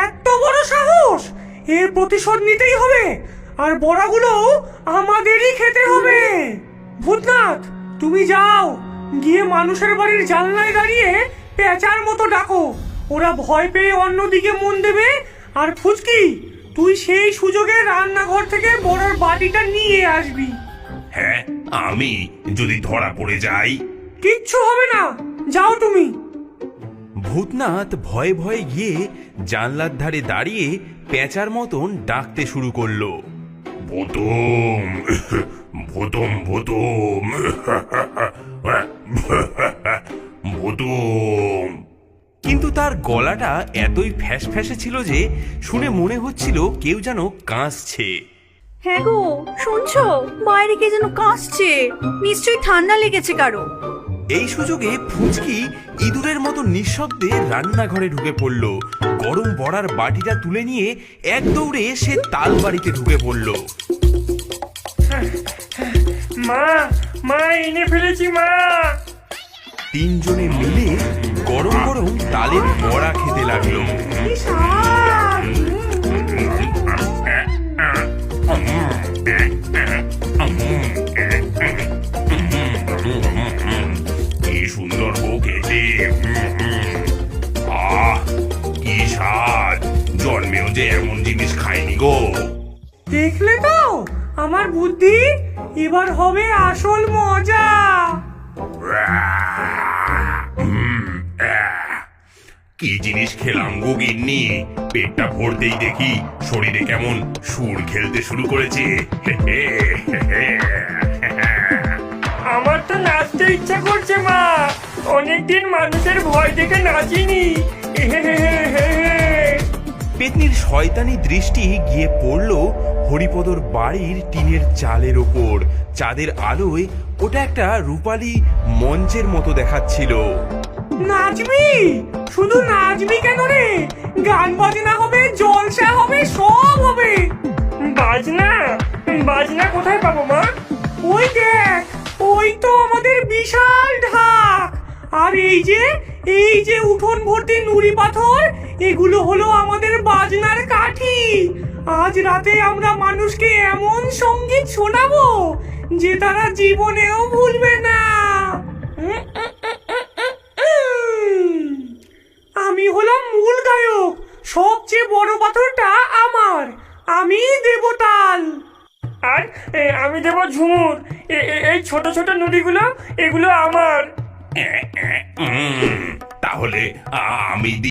এত বড় সাহস! এর প্রতিশোধ নিতেই হবে, আর বড়াগুলো আমাদেরই খেতে হবে। ভূতনাথ, তুমি যাও, গিয়ে মানুষের বাড়ির জানলায় দাঁড়িয়ে পেঁচার মতো ডাকো। ওরা ভয় পেয়ে অন্যদিকে মন দেবে। আর ফুচকি, তুই সেই সুযোগে রান্নাঘর থেকে বড়ার বাটিটা নিয়ে আসবি। হ্যাঁ, আমি যদি ধরা পড়ে যাই? কিচ্ছু হবে না, যাও তুমি। ভূতনাথ ভয়ে ভয়ে গিয়ে জানলার ধারে দাঁড়িয়ে পেঁচার মতন ডাকতে শুরু করলো। ভূতম, ভূতম, ভূতম, ভূতম। কিন্তু তার গলাটা এতই ফ্যাসফ্যাসে ছিল যে শুনে মনে হচ্ছিল কেউ যেন কাঁসছে। হ্যাঁ গো, শুনছো? বাইরে কে যেন কাশছে, নিশ্চয়ই ঠান্ডা লেগেছে কারো। এই সুযোগে ফুচকি ইঁদুরের মতো নিঃশব্দে রান্নাঘরে ঢুকে পড়ল। গরম বড়ার বাটিটা তুলে নিয়ে এক দৌড়ে সে তাল বাড়িতে ঢুকে পড়ল। মা, মা, এনে ফেলেছি মা। তিনজনে মিলে গরম গরম তালের বড়া খেতে লাগলো। কি স্বাদ! কি সুন্দর বউ খেতে! আহ, কি স্বাদ! জন্মেও যে এমন জিনিস খাইনি গো। দেখলে তো আমার বুদ্ধি, এবার হবে আসল মজা। কি জিনিস খেলাম গো গিন্নি! পেটটা ভরতেই দেখি শরীরে কেমন সুর খেলতে শুরু করেছে। আমার তো নাচতে ইচ্ছা করছে মা, অনেকদিন মানুষের ভয় দেখে নাচিনি। পেতনির শয়তানি দৃষ্টি গিয়ে পড়ল হরিপদর বাড়ির টিনের চালের ওপর। চাঁদের আলোয় ওটা একটা রূপালী মঞ্চের মতো দেখাচ্ছিল। নাচবি? শুধু নাচবি কেন রে? গান বাজনা হবে, জলসা হবে, সব হবে। বাজনা? বাজনা কোথায় পাবো মা? ওই দেখ, ওই তো আমাদের বিশাল ঢাক। আর এই যে উঠোন ভর্তি নুড়ি পাথর, এগুলো হলো আমাদের বাজনার কাঠি। আজ রাতে আমরা মানুষকে এমন সঙ্গীত শোনাবো যে তারা জীবনেও ভুলবে না। আমি হলাম মূল গায়ক, সবচেয়ে বড় পাথরটা আমার, আমি দেব তাল। আর আমি দেব ঝুমুর। এই ছোট ছোট নুড়িগুলো, এগুলো আমার। তাহলে আমি